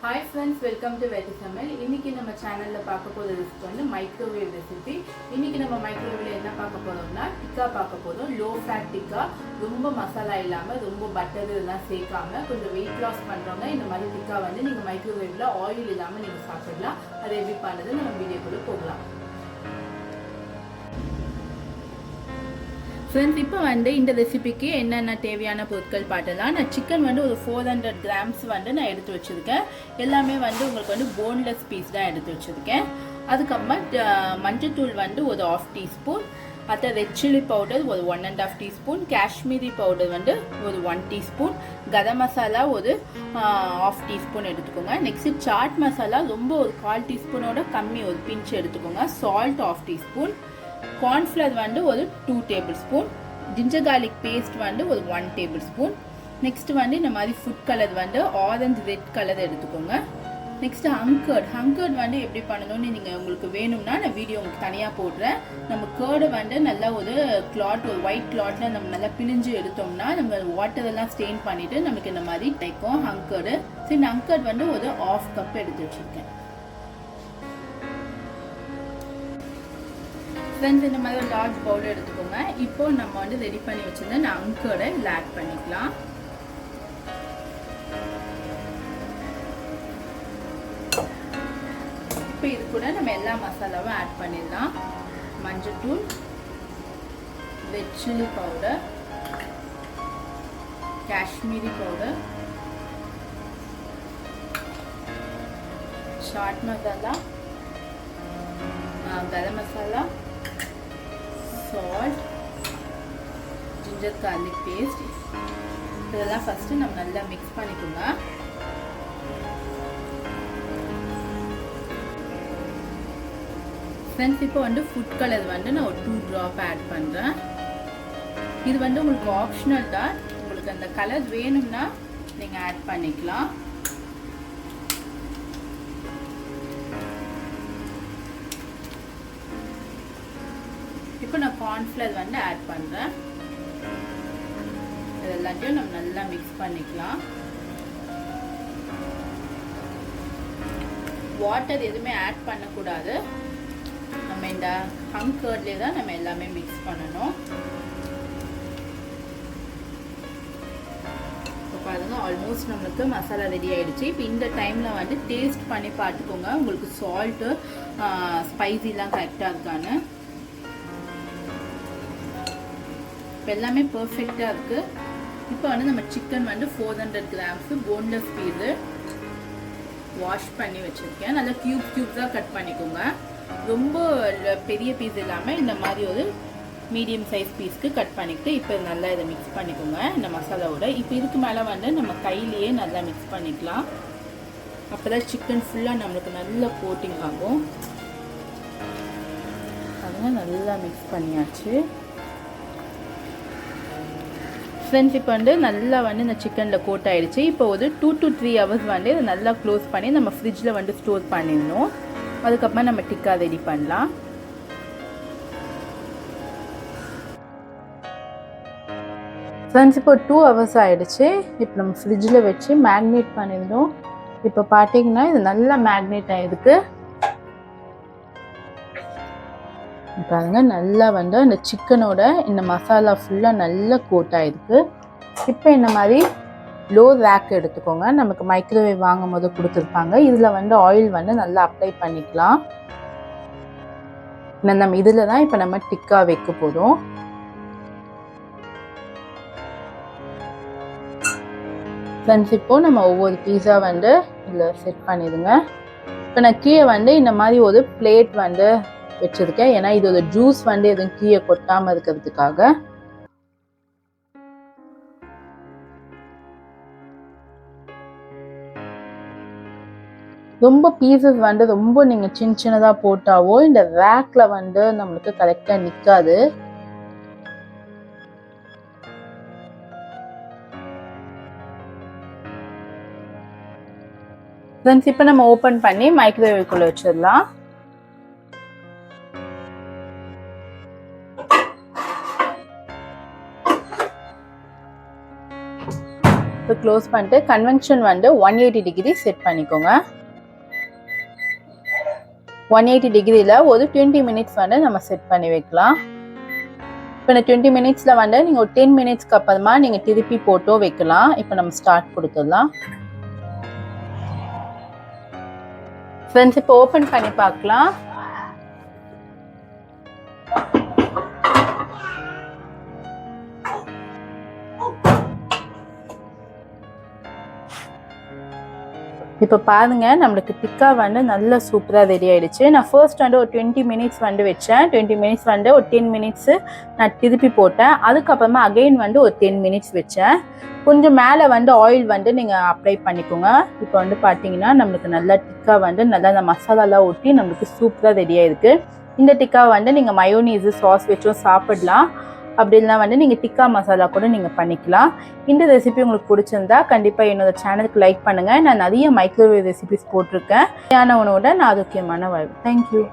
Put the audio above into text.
Hi friends, welcome to Samayal. இன்னைக்கு நம்ம சேனல்ல பார்க்க போற ரெசிபி வந்து மைக்ரோவேவ் ரெசிபி. இன்னைக்கு நம்ம மைக்ரோவேவ்ல என்ன பார்க்க போறோம்னா டிக்கா பார்க்க போறோம். லோ ஃபேட் டிக்கா, ரொம்ப மசாலா இல்லாம, ரொம்ப பட்டர் எல்லாம் சேர்க்காம கொஞ்சம் weight loss பண்றவங்க இந்த மாதிரி டிக்கா வந்து நீங்க மைக்ரோவேவ்ல ஆயில் இல்லாம நீங்க சாப்பிடலாம். அதை எப்படி பண்றது நம்ம வீடியோக்குள்ள போகலாம். ஃப்ரெண்ட்ஸ், இப்போ வந்து இந்த ரெசிபிக்கு என்னென்ன தேவையான பொருட்கள் பார்த்தலாம். நான் சிக்கன் வந்து ஒரு 400 கிராம்ஸ் வந்து நான் எடுத்து வச்சுருக்கேன். எல்லாமே வந்து உங்களுக்கு வந்து போன்லெஸ் பீஸ் தான் எடுத்து வச்சுருக்கேன். அதுக்கப்புறமா மஞ்சத்தூள் வந்து ஒரு 1/2 டீஸ்பூன், அடுத்த ரெட் சில்லி பவுடர் ஒரு 1.5 டீஸ்பூன், காஷ்மீரி பவுடர் வந்து ஒரு 1 டீஸ்பூன், கரம் மசாலா ஒரு 1/2 டீஸ்பூன் எடுத்துக்கோங்க. நெக்ஸ்ட் சாட் மசாலா ரொம்ப ஒரு 1/4 டீஸ்பூனோட கம்மி ஒரு பிஞ்ச் எடுத்துக்கோங்க. சால்ட் 1/2 டீஸ்பூன், கார்ன்ஃப்ளவர் வந்து ஒரு 2 tablespoon, ginger garlic paste வந்து ஒரு 1 டேபிள் ஸ்பூன். நெக்ஸ்ட் வந்து இந்த மாதிரி ஃபுட் கலர் வந்து ஆரஞ்சு ரெட் கலர் எடுத்துக்கோங்க. நெக்ஸ்ட் ஹங்கர்ட் வந்து எப்படி பண்ணணும்னு நீங்கள் உங்களுக்கு வேணும்னா நான் வீடியோ உங்களுக்கு தனியாக போடுறேன். நம்ம கேர்டை வந்து நல்லா ஒரு கிளாத், ஒரு ஒயிட் கிளாத்தில் நம்ம நல்லா பிழிஞ்சு எடுத்தோம்னா நம்ம வாட்டர் எல்லாம் ஸ்டெயின் பண்ணிட்டு நமக்கு இந்த மாதிரி தைக்கும் ஹங்கர்டு. சரி, இந்த ஹங்கர்ட் வந்து ஒரு 1/2 கப் எடுத்து வச்சுருக்கேன். ஃப்ரெண்ட்ஸ், இந்த மாதிரி ஒரு லார்ஜ் பவுல் எடுத்துக்கோங்க. இப்போ நம்ம வந்து ரெடி பண்ணி வச்சிருந்த நான் அங்கர்டை இதில் ஆட் பண்ணிக்கலாம். இப்போ இது கூட நம்ம எல்லா மசாலாவும் ஆட் பண்ணிடலாம். மஞ்சள்தூள், red chilli powder, Kashmiri powder, chaat masala, garam masala, salt, ginger garlic paste, இதெல்லாம் ஃபர்ஸ்ட் நம்ம நல்லா மிக்ஸ் பண்ணிக்கோங்க. ஃப்ரெண்ட்ஸ், இப்போ வந்து ஃபுட் கலர் வந்து நான் ஒரு 2 ட்ராப் ஆட் பண்ணுறேன். இது வந்து உங்களுக்கு ஆப்ஷனல் தான். உங்களுக்கு அந்த கலர் வேணும்னா நீங்கள் ஆட் பண்ணிக்கலாம். இப்போ நான் கார்ன்ஃப்ளவர் வந்து ஆட் பண்ணுறேன். இது எல்லாத்தையும் நம்ம நல்லா மிக்ஸ் பண்ணிக்கலாம். வாட்டர் எதுவுமே ஆட் பண்ணக்கூடாது. நம்ம இந்த ஹங்கர்ட்லேயே தான் நம்ம எல்லாமே மிக்ஸ் பண்ணணும். இப்போ பாருங்க, ஆல்மோஸ்ட் நம்மளுக்கு மசாலா ரெடி ஆயிடுச்சு. இப்போ இந்த டைமில் வந்து டேஸ்ட் பண்ணி பார்த்துக்கோங்க உங்களுக்கு சால்ட்டு ஸ்பைசிலாம் கரெக்டாக இருக்கான்னு. இப்போ எல்லாமே பர்ஃபெக்டாக இருக்குது. இப்போ வந்து நம்ம சிக்கன் வந்து 400 கிராம்ஸ் போன்லெஸ் பீஸு வாஷ் பண்ணி வச்சுருக்கேன். நல்லா க்யூப்ஸாக கட் பண்ணிக்கோங்க. ரொம்ப பெரிய பீஸ் இல்லாமல் இந்த மாதிரி ஒரு மீடியம் சைஸ் பீஸ்க்கு கட் பண்ணிக்கிட்டு இப்போ நல்லா இதை மிக்ஸ் பண்ணிக்கோங்க இந்த மசாலாவோட. இப்போ இதுக்கு மேலே வந்து நம்ம கையிலேயே நல்லா மிக்ஸ் பண்ணிக்கலாம். அப்போ தான் சிக்கன் ஃபுல்லாக நம்மளுக்கு நல்ல கோட்டிங் ஆகும். அதெல்லாம் நல்லா மிக்ஸ் பண்ணியாச்சு. ஃப்ரெண்ட்ஸ், இப்போ வந்து நல்லா வந்து இந்த சிக்கனில் கோட் ஆகிடுச்சு. இப்போ ஒரு 2 to 3 hours வந்து இதை நல்லா க்ளோஸ் பண்ணி நம்ம ஃப்ரிட்ஜில் வந்து ஸ்டோர் பண்ணிடணும். அதுக்கப்புறமா நம்ம டிக்கா ரெடி பண்ணலாம். ஃப்ரெண்ட்ஸ், இப்போ 2 hours ஆகிடுச்சு. இப்போ நம்ம ஃப்ரிட்ஜில் வச்சு மேக்னேட் பண்ணியிருந்தோம். இப்போ பார்த்தீங்கன்னா இது நல்லா மேக்னேட் ஆகிருக்கு. பாருங்க, நல்லா வந்து அந்த சிக்கனோட இந்த மசாலா ஃபுல்லாக நல்லா கோட் ஆகிருக்கு. இப்போ இந்த மாதிரி லோ ரேக் எடுத்துக்கோங்க. நமக்கு மைக்ரோவேவ் வாங்கும் போது கொடுத்துருப்பாங்க. இதில் வந்து ஆயில் வந்து நல்லா அப்ளை பண்ணிக்கலாம். நம்ம இதில் தான் இப்போ நம்ம டிக்கா வைக்க போகிறோம். ஃப்ரெண்ட்ஸ், இப்போ நம்ம ஒவ்வொரு பீஸா வந்து இதில் செட் பண்ணிடுங்க. இப்போ நான் கீழே வந்து இந்த மாதிரி ஒரு பிளேட் வந்து வச்சிருக்கேன். ஏன்னா இதோட ஜூஸ் வந்து எதுவும் கீழே கொட்டாமல் இருக்கிறதுக்காக. ரொம்ப பீசஸ் வந்து ரொம்ப நீங்க சின்னதா போட்டாவோ இந்த ரேக்ல வந்து நம்மளுக்கு கரெக்டா நிக்காது. ஃப்ரெண்ட்ஸ், இப்போ நம்ம ஓபன் பண்ணி மைக்ரோவேவ்க்குள்ள வச்சிடலாம். இப்போ க்ளோஸ் பண்ணிட்டு கன்வென்ஷன் வந்து 180 டிகிரி செட் பண்ணிக்கோங்க. 180 டிகிரியில் ஒரு 20 மினிட்ஸ் வந்து நம்ம செட் பண்ணி வைக்கலாம். இப்போ இந்த 20 மினிட்ஸில் வந்து நீங்கள் ஒரு 10 மினிட்ஸ்க்கு அப்புறமா நீங்கள் திருப்பி போட்டோ வைக்கலாம். இப்போ நம்ம ஸ்டார்ட் கொடுத்துடலாம். ஃப்ரெண்ட்ஸ் இப்போ ஓப்பன் பண்ணி பார்க்கலாம். இப்போ பாருங்க நம்மளுக்கு டிக்கா வந்து நல்லா சூப்பராக ரெடி ஆகிடுச்சு. நான் ஃபர்ஸ்ட் வந்து ஒரு 20 மினிட்ஸ் வந்து வச்சேன். 20 மினிட்ஸ் வந்து ஒரு 10 மினிட்ஸு நான் திருப்பி போட்டேன். அதுக்கப்புறமா அகெயின் வந்து ஒரு 10 மினிட்ஸ் வச்சேன். கொஞ்சம் மேலே வந்து ஆயில் வந்து நீங்கள் அப்ளை பண்ணிக்கோங்க. இப்போ வந்து பார்த்தீங்கன்னா நம்மளுக்கு நல்லா டிக்கா வந்து நல்லா அந்த மசாலாலாம் ஊற்றி நம்மளுக்கு சூப்பராக ரெடி ஆகிருக்கு. இந்த டிக்கா வந்து நீங்கள் மயோனீஸு சாஸ் வச்சும் சாப்பிடலாம். அப்படி இல்லைனா வந்து நீங்கள் டிக்கா மசாலா கூட நீங்கள் பண்ணிக்கலாம். இந்த ரெசிபி உங்களுக்கு பிடிச்சிருந்தா கண்டிப்பாக என்னோட சேனலுக்கு லைக் பண்ணுங்கள். நான் நிறைய மைக்ரோவேவ் ரெசிபிஸ் போட்டிருக்கேன். உணவோட நான் ஆரோக்கியமான வாழ்வு. தேங்க்யூ.